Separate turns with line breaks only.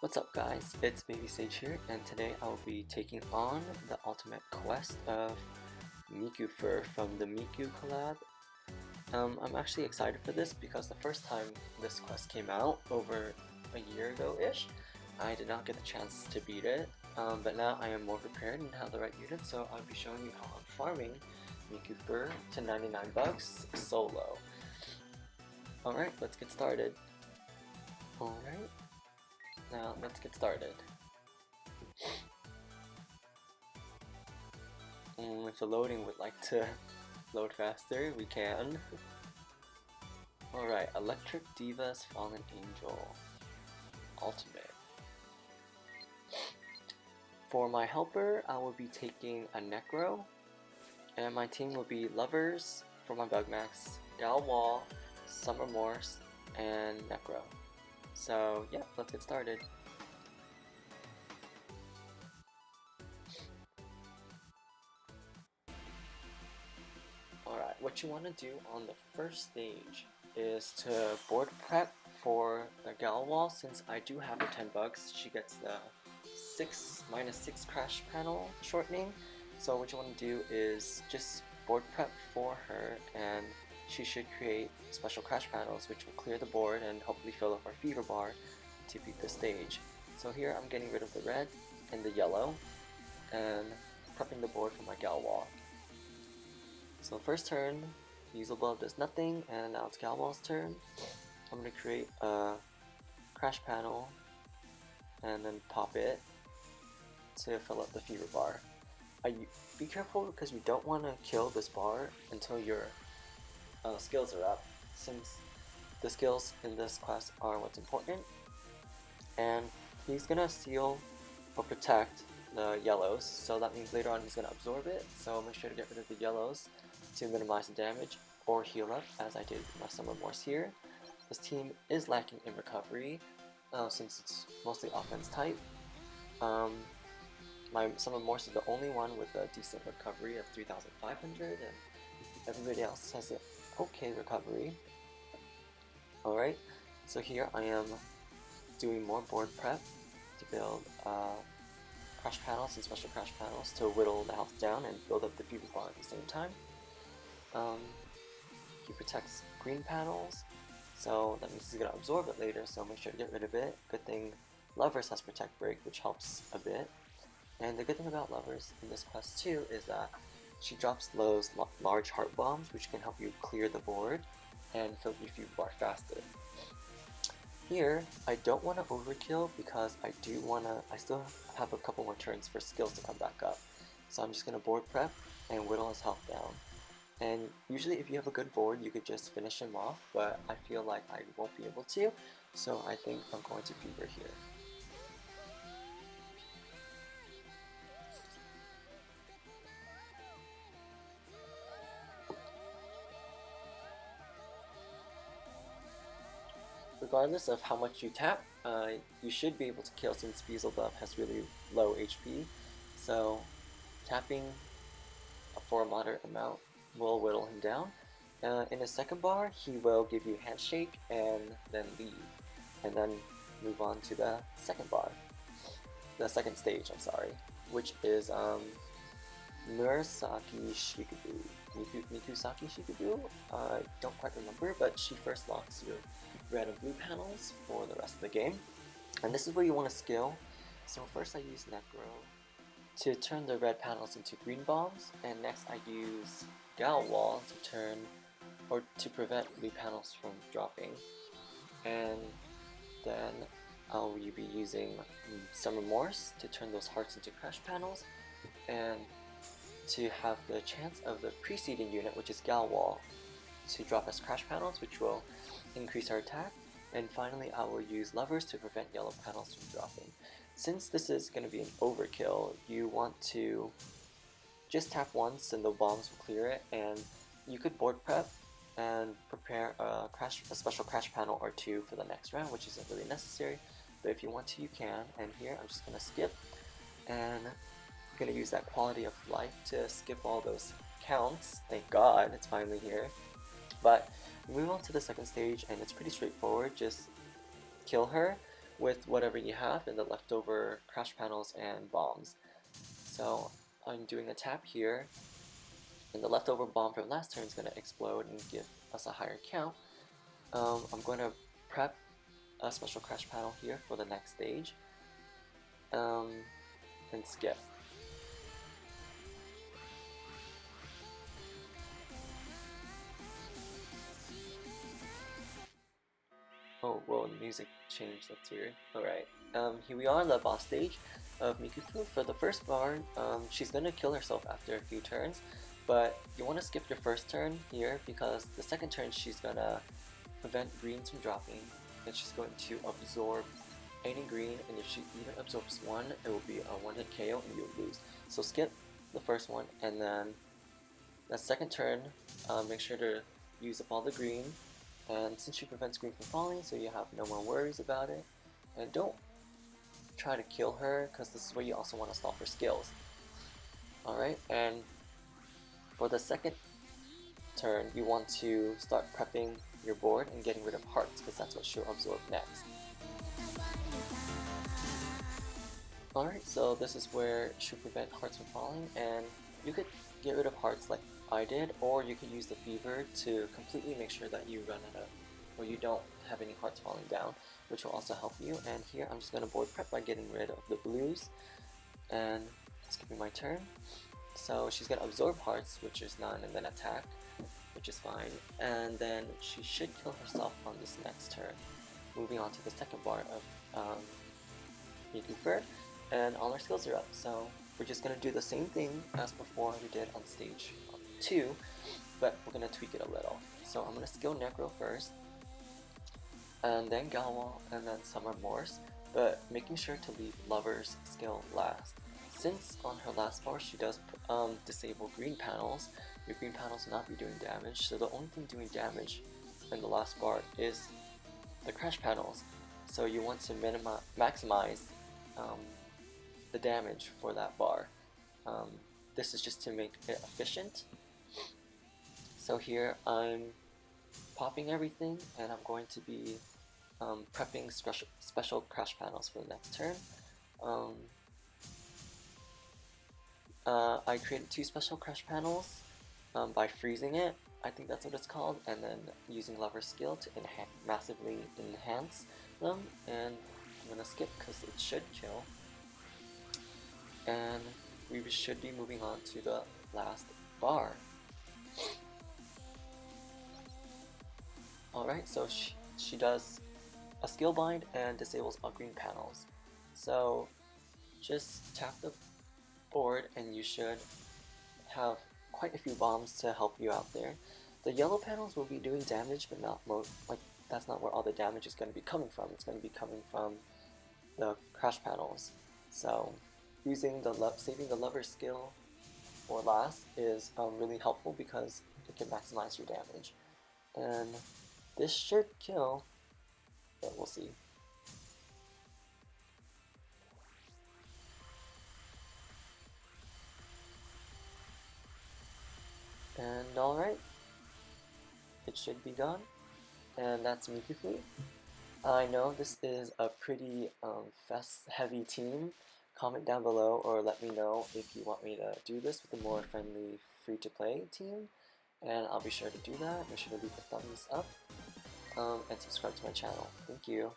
What's up guys, it's BabyySage here, and today I'll be taking on the ultimate quest of mikufer from the Miku collab. I'm actually excited for this because the first time this quest came out, over a year ago-ish, I did not get the chance to beat it, but now I am more prepared and have the right unit, so I'll be showing you how I'm farming mikufer to 99 bucks solo. Alright, let's get started. Alright. Now let's get started. If the loading would like to load faster, we can. Alright, Electric Diva'S Fallen Angel Ultimate. For my helper, I will be taking a Necro, and my team will be Lovers for my Bugmax, Gal Wall, Summer Morse, and Necro. So yeah, let's get started. Alright, what you want to do on the first stage is to board prep for the Gal Wall. Since I do have her 10 bucks, she gets the -6 crash panel shortening. So what you want to do is just board prep for her, and she should create special crash panels which will clear the board and hopefully fill up our fever bar to beat the stage. So here I'm getting rid of the red and the yellow and prepping the board for my Gal Wall. So first turn, Usual Glove does nothing, and now it's Gal Wall's turn. I'm going to create a crash panel and then pop it to fill up the fever bar. Be careful because you don't want to kill this bar until your skills are up, since the skills in this class are what's important. And he's gonna seal or protect the yellows, so that means later on he's gonna absorb it, so make sure to get rid of the yellows to minimize the damage or heal up, as I did with my Summer Morse here. This team is lacking in recovery since it's mostly offense type. My Summer Morse is the only one with a decent recovery of 3,500, and everybody else has an okay recovery. Alright, so here I am doing more board prep to build crash panels and special crash panels to whittle the health down and build up the fever bar at the same time. He protects green panels, so that means he's going to absorb it later, so make sure to get rid of it. Good thing Lovers has Protect Break, which helps a bit. And the good thing about Lovers in this quest too is that she drops those large heart bombs, which can help you clear the board and fill your fever bar faster. Here, I don't want to overkill because I still have a couple more turns for skills to come back up. So I'm just going to board prep and whittle his health down. And usually if you have a good board, you could just finish him off, but I feel like I won't be able to, so I think I'm going to fever here. Regardless of how much you tap, you should be able to kill, since Beelzebub has really low HP, so tapping for a moderate amount will whittle him down. In his second bar, he will give you Handshake and then leave, and then move on to the second bar. The second stage, I'm sorry, which is Murasaki Shikabu. Mikusaki Shikabu? I don't quite remember, but she first locks your red and blue panels for the rest of the game. And this is where you want to skill. So first I use Necro to turn the red panels into green bombs, and next I use Gal Wall to prevent blue panels from dropping. And then I'll be using Summer Morse to turn those hearts into crash panels, and to have the chance of the preceding unit, which is Gal Wall, to drop as crash panels, which will increase our attack. And finally I will use Lovers to prevent yellow panels from dropping. Since this is going to be an overkill, you want to just tap once and the bombs will clear it, and you could board prep and prepare a special crash panel or two for the next round, which isn't really necessary, but if you want to, you can. And here I'm just going to skip, and I'm going to use that quality of life to skip all those counts. Thank God it's finally here. But we move on to the second stage, and it's pretty straightforward. Just kill her with whatever you have and the leftover crash panels and bombs. So I'm doing a tap here, and the leftover bomb from last turn is going to explode and give us a higher count. I'm going to prep a special crash panel here for the next stage, and skip. Oh, whoa, the music changed, that's weird. Alright, here we are on the boss stage of Mikufer. For the first bar, she's gonna kill herself after a few turns, but you want to skip your first turn here because the second turn she's gonna prevent greens from dropping, and she's going to absorb any green, and if she even absorbs one, it will be a one-hit KO and you'll lose. So skip the first one, and then that second turn, make sure to use up all the green, and since she prevents green from falling, so you have no more worries about it. And don't try to kill her, because this is where you also want to stall for skills. Alright, and for the second turn, you want to start prepping your board and getting rid of hearts, because that's what she'll absorb next. Alright, so this is where she'll prevent hearts from falling, and you could get rid of hearts like I did, or you could use the fever to completely make sure that you run out of, or you don't have any hearts falling down, which will also help you. And here I'm just going to board prep by getting rid of the blues and skipping my turn. So she's going to absorb hearts, which is none, and then attack, which is fine. And then she should kill herself on this next turn. Moving on to the second bar of mikufer, and all our skills are up. So we're just going to do the same thing as before we did on stage 2, but we're going to tweak it a little. So I'm going to skill Necro first, and then Galwal, and then Summer Morse, but making sure to leave Lover's skill last. Since on her last bar she does disable green panels, your green panels will not be doing damage, so the only thing doing damage in the last bar is the crash panels. So you want to maximize the damage for that bar. This is just to make it efficient. So here I'm popping everything, and I'm going to be prepping special crash panels for the next turn. I created 2 special crash panels by freezing it, I think that's what it's called, and then using Lover's skill to massively enhance them, and I'm gonna skip because it should kill. And we should be moving on to the last bar. Alright, so she does a skill bind and disables all green panels. So just tap the board and you should have quite a few bombs to help you out there. The yellow panels will be doing damage, but not that's not where all the damage is going to be coming from. It's going to be coming from the crash panels. So using saving the Lover skill for last is really helpful because it can maximize your damage. And this should kill, but we'll see. And alright, it should be gone, and that's mikufer. I know this is a pretty heavy team. Comment down below or let me know if you want me to do this with a more friendly free-to-play team, and I'll be sure to do that. Make sure to leave a thumbs up and subscribe to my channel. Thank you.